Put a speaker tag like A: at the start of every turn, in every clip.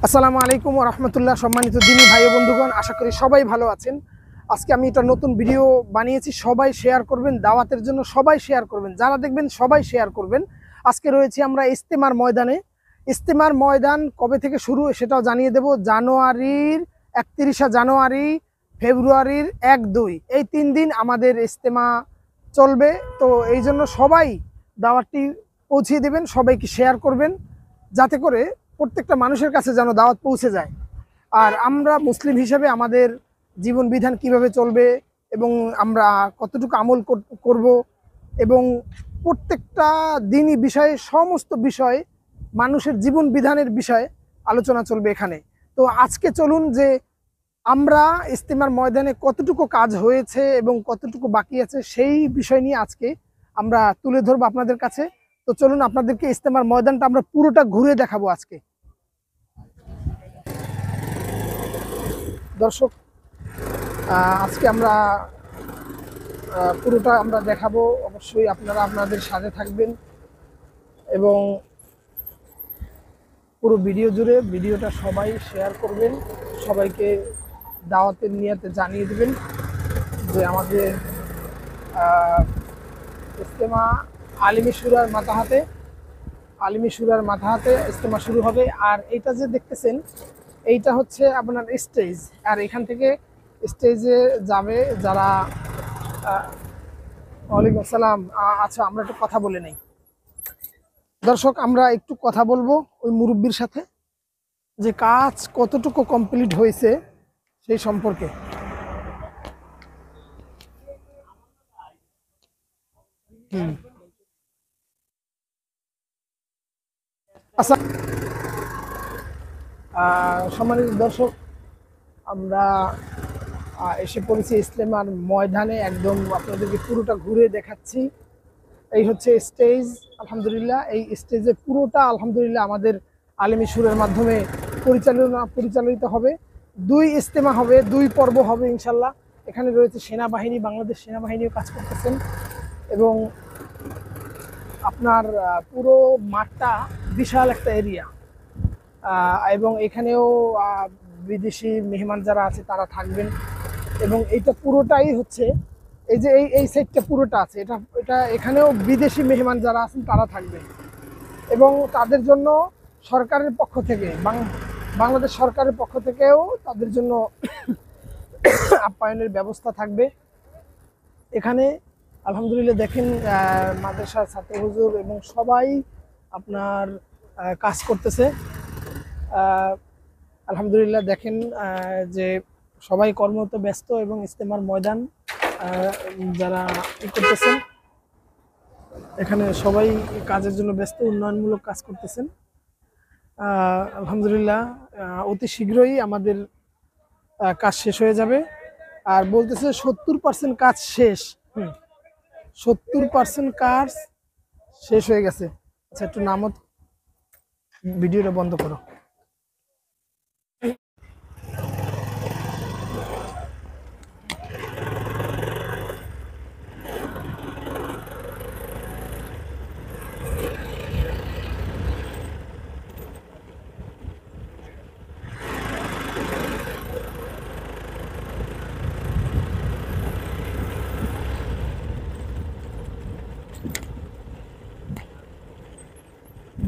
A: আসসালামু আলাইকুম ওয়া রাহমাতুল্লাহ। সম্মানিত দিনী ভাই ও বন্ধুগণ, আশা করি সবাই ভালো আছেন। আজকে আমি একটা নতুন ভিডিও বানিয়েছি, সবাই শেয়ার করবেন, দাওয়াতের জন্য সবাই শেয়ার করবেন, যারা দেখবেন সবাই শেয়ার করবেন। আজকে রয়েছি আমরা ইজতেমার ময়দানে। ইজতেমার ময়দান কবে থেকে শুরু সেটাও জানিয়ে দেব। জানুয়ারির 31 জানুয়ারি, ফেব্রুয়ারির 1-2 এই 3 দিন আমাদের ইজতেমা চলবে। তো এই জন্য সবাই দাওয়াতটি পৌঁছিয়ে দেবেন, সবাইকে শেয়ার করবেন, যাতে করে প্রত্যেকটা মানুষের কাছে যেন দাওয়াত পৌঁছে যায়। আর আমরা মুসলিম হিসেবে আমাদের জীবন বিধান কিভাবে চলবে এবং আমরা কতটুকু আমল করব এবং প্রত্যেকটা দিনই বিষয়ে, সমস্ত বিষয়ে, মানুষের জীবন বিধানের বিষয়ে আলোচনা চলবে এখানে। তো আজকে চলুন যে আমরা ইজতেমার ময়দানে কতটুকু কাজ হয়েছে এবং কতটুকু বাকি আছে সেই বিষয় নিয়ে আজকে আমরা তুলে ধরবো আপনাদের কাছে। তো চলুন আপনাদেরকে ইজতেমার ময়দানটা আমরা পুরোটা ঘুরে দেখাবো আজকে। দর্শক, আজকে আমরা পুরোটা আমরা দেখাবো। অবশ্যই আপনারা আপনাদের সাথে থাকবেন এবং পুরো ভিডিও জুড়ে ভিডিওটা সবাই শেয়ার করবেন, সবাইকে দাওয়াতের নিয়তে জানিয়ে দেবেন যে আমাদের ইজতেমা আলিমি শুরার মাথাহাতে ইজতেমা শুরু হবে। আর এইটা যে দেখতেছেন এইটা হচ্ছে আপনার স্টেজ, আর এখান থেকে স্টেজে যাবে যারা। ওয়ালাইকুম আসসালাম। আচ্ছা, আমরা একটু কথা বলে নেই। দর্শক, আমরা একটু কথা বলবো ওই মুরব্বির সাথে যে কাজ কতটুকু কমপ্লিট হয়েছে সেই সম্পর্কে। আচ্ছা, সম্মানিত দর্শক, আমরা এসে পড়েছি ইজতেমার ময়দানে। একদম আপনাদেরকে পুরোটা ঘুরে দেখাচ্ছি। এই হচ্ছে স্টেজ। আলহামদুলিল্লাহ, এই স্টেজে পুরোটা আলহামদুলিল্লাহ আমাদের আলিমি সুরের মাধ্যমে পরিচালিত হবে। 2 ইজতেমা হবে, 2 পর্ব হবে ইনশাল্লাহ। এখানে রয়েছে সেনাবাহিনী, বাংলাদেশ সেনাবাহিনীও কাজ করতেছেন এবং আপনার পুরো মাঠটা বিশাল একটা এরিয়া এবং এখানেও বিদেশি মেহমান যারা আছে তারা থাকবেন। এবং এইটা পুরোটাই হচ্ছে এই যে এই সাইডটা পুরোটা আছে, এটা এখানেও বিদেশি মেহমান যারা আছেন তারা থাকবেন এবং তাদের জন্য সরকারের পক্ষ থেকে, বাংলাদেশ সরকারের পক্ষ থেকেও তাদের জন্য আপ্যায়নের ব্যবস্থা থাকবে এখানে। আলহামদুলিল্লাহ দেখেন, মাদ্রাসার ছাত্র হুজুর এবং সবাই আপনার কাজ করতেছে। আলহামদুলিল্লাহ দেখেন যে সবাই কর্মরত ব্যস্ত এবং ইজতেমার ময়দান যারা করতেছেন এখানে সবাই কাজের জন্য ব্যস্ত, উন্নয়নমূলক কাজ করতেছেন। আলহামদুলিল্লাহ অতি শীঘ্রই আমাদের কাজ শেষ হয়ে যাবে। আর বলতেছে 70% কাজ শেষ। 70% কাজ শেষ হয়ে গেছে। আচ্ছা, একটু নামত, ভিডিওটা বন্ধ করো।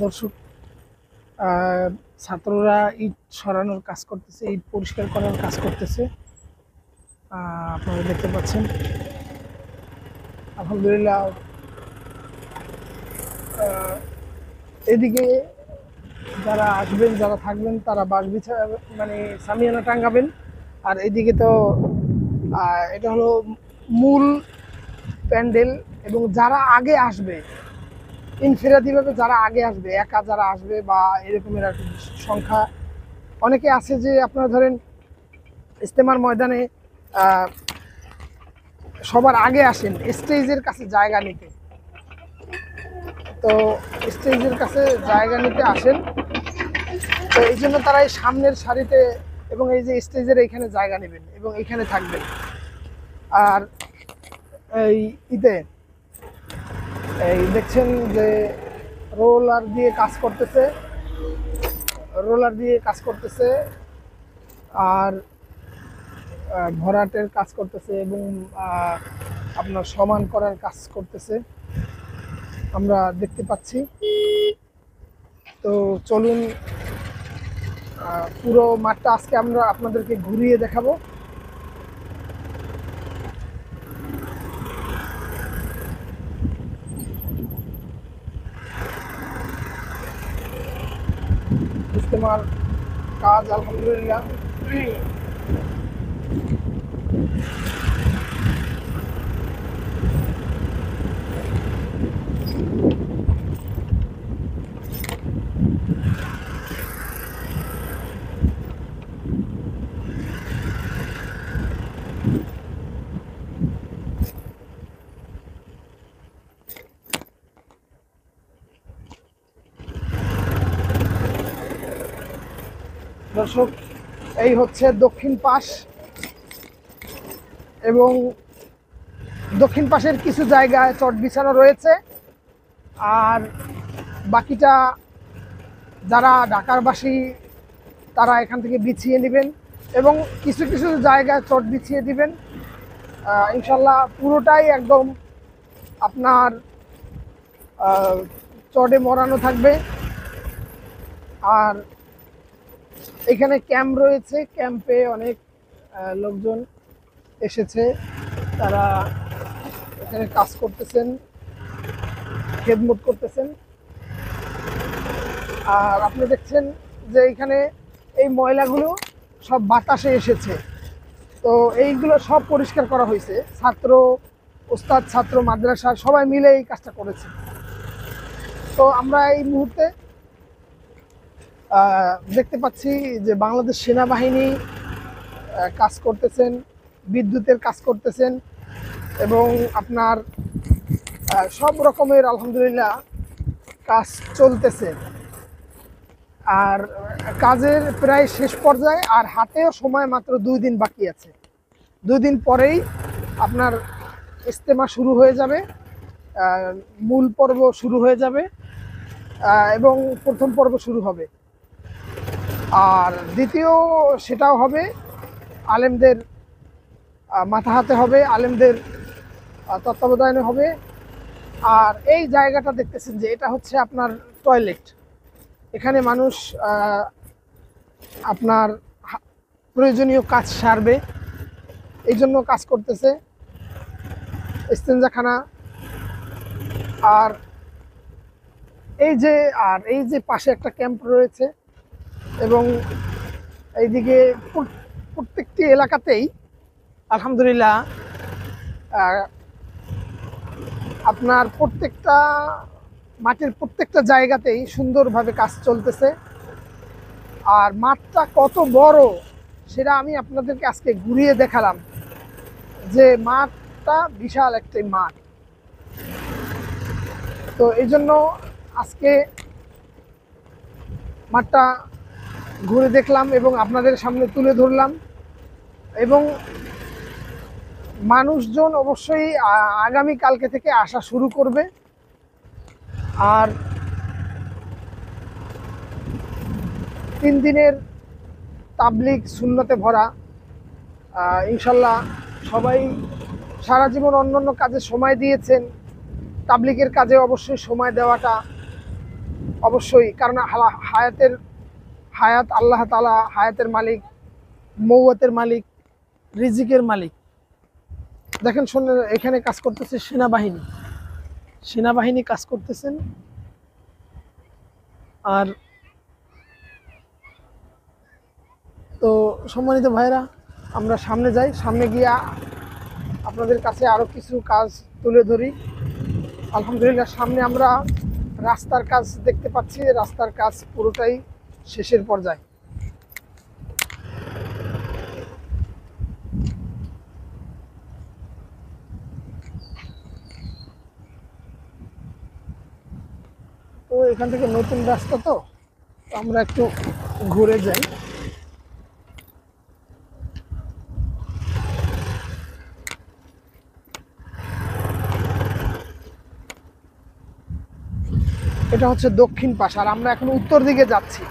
A: দর্শক, ছাত্ররা ইট সরানোর কাজ করতেছে, ইট পরিষ্কার করার কাজ করতেছে, আপনারা দেখতে পাচ্ছেন। আলহামদুলিল্লাহ এদিকে যারা আসবেন, যারা থাকবেন তারা বাসবিছা মানে সামিয়ানা টাঙ্গাবেন। আর এদিকে তো এটা হলো মূল প্যান্ডেল এবং যারা আগে আসবে ইনফেরাদিভাবে, যারা আগে আসবে, একা যারা আসবে বা এরকমের আর সংখ্যা অনেকে আছে যে আপনারা ধরেন ইজতেমার ময়দানে সবার আগে আসেন স্টেজের কাছে জায়গা নিতে। তো স্টেজের কাছে জায়গা নিতে আসেন, তো এই জন্য তারা এই সামনের সারিতে এবং এই যে স্টেজের এইখানে জায়গা নেবেন এবং এইখানে থাকবেন। আর এই দেখছেন যে রোলার দিয়ে কাজ করতেছে, রোলার দিয়ে কাজ করতেছে আর ভরাটের কাজ করতেছে এবং আপনার সমান করার কাজ করতেছে আমরা দেখতে পাচ্ছি। তো চলুন পুরো মাঠটা আজকে আমরা আপনাদেরকে ঘুরিয়ে দেখাবো। ইজতেমার কাজ আলহামদুলিল্লাহ দর্শক, এই হচ্ছে দক্ষিণ পাশ এবং দক্ষিণ পাশের কিছু জায়গায় চট বিছানো রয়েছে আর বাকিটা যারা ঢাকারবাসী তারা এখান থেকে বিছিয়ে নেবেন এবং কিছু কিছু জায়গায় চট বিছিয়ে দিবেন। ইনশাল্লাহ পুরোটাই একদম আপনার চটে মরানো থাকবে। আর এখানে ক্যাম্প রয়েছে, ক্যাম্পে অনেক লোকজন এসেছে, তারা এখানে কাজ করতেছেন, খেদমত করতেছেন। আর আপনি দেখছেন যে এখানে এই ময়লাগুলো সব বাতাসে এসেছে, তো এইগুলো সব পরিষ্কার করা হয়েছে। ছাত্র, ওস্তাদ, ছাত্র, মাদ্রাসা সবাই মিলে এই কাজটা করেছে। তো আমরা এই মুহূর্তে দেখতে পাচ্ছি যে বাংলাদেশ সেনাবাহিনী কাজ করতেছেন, বিদ্যুতের কাজ করতেছেন এবং আপনার সব রকমের আলহামদুলিল্লাহ কাজ চলতেছে। আর কাজের প্রায় শেষ পর্যায়ে, আর হাতেও সময় মাত্র 2 দিন বাকি আছে। 2 দিন পরেই আপনার ইজতেমা শুরু হয়ে যাবে, মূল পর্ব শুরু হয়ে যাবে এবং প্রথম পর্ব শুরু হবে। আর দ্বিতীয় সেটাও হবে, আলেমদের মাথা হাতে হবে, আলেমদের তত্ত্বাবধানে হবে। আর এই জায়গাটা দেখতেছেন যে এটা হচ্ছে আপনার টয়লেট। এখানে মানুষ আপনার প্রয়োজনীয় কাজ সারবে, এই জন্য কাজ করতেছে। ইস্তেঞ্জাখানা আর এই যে পাশে একটা ক্যাম্প রয়েছে এবং এইদিকে প্রত্যেকটি এলাকাতেই আলহামদুলিল্লাহ আপনার প্রত্যেকটা মাঠের প্রত্যেকটা জায়গাতেই সুন্দরভাবে কাজ চলতেছে। আর মাঠটা কত বড় সেটা আমি আপনাদেরকে আজকে ঘুরিয়ে দেখালাম, যে মাঠটা বিশাল একটি মাঠ। তো এই জন্য আজকে মাঠটা ঘুরে দেখলাম এবং আপনাদের সামনে তুলে ধরলাম। এবং মানুষজন অবশ্যই আগামী কালকে থেকে আসা শুরু করবে। আর 3 দিনের তাবলিগ সুন্নতে ভরা, ইনশাল্লাহ সবাই সারা জীবন অন্যান্য কাজে সময় দিয়েছেন, তাবলিগের কাজে অবশ্যই সময় দেওয়াটা অবশ্যই, কারণ হায়াত আল্লাহ তাআলা হায়াতের মালিক, মৌয়াতের মালিক, রিজিকের মালিক। দেখেন এখানে কাজ করতেছে সেনাবাহিনী কাজ করতেছেন। আর তো সম্মানিত ভাইরা, আমরা সামনে যাই, সামনে গিয়া আপনাদের কাছে আরো কিছু কাজ তুলে ধরি। আলহামদুলিল্লাহ সামনে আমরা রাস্তার কাজ দেখতে পাচ্ছি, রাস্তার কাজ পুরোটাই শেষের পর্যায়ে। তো এখান থেকে নতুন রাস্তা, তো আমরা একটু ঘুরে যাই। এটা হচ্ছে দক্ষিণ পাশ, আর আমরা এখন উত্তর দিকে যাচ্ছি।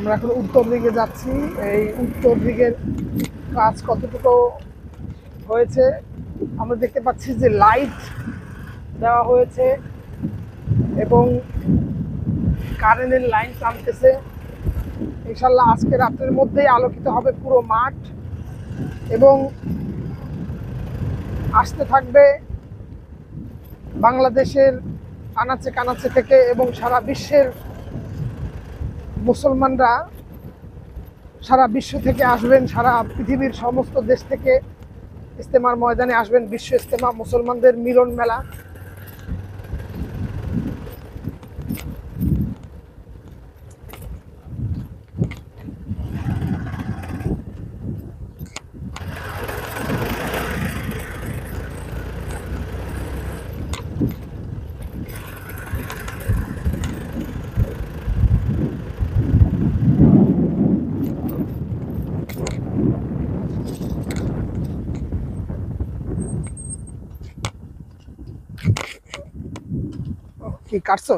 A: আমরা এখন উত্তর দিকে যাচ্ছি। এই উত্তর দিকের কাজ কতটুকু হয়েছে আমরা দেখতে পাচ্ছি যে লাইট দেওয়া হয়েছে এবং কারেন্টের লাইন টানতেছে। ইনশাল্লাহ আজকে রাতের মধ্যেই আলোকিত হবে পুরো মাঠ এবং আসতে থাকবে বাংলাদেশের আনাচে কানাচে থেকে এবং সারা বিশ্বের মুসলমানরা সারা বিশ্ব থেকে আসবেন, সারা পৃথিবীর সমস্ত দেশ থেকে ইজতেমার ময়দানে আসবেন। বিশ্ব ইজতেমা মুসলমানদের মিলন মেলা। কি কাটছো?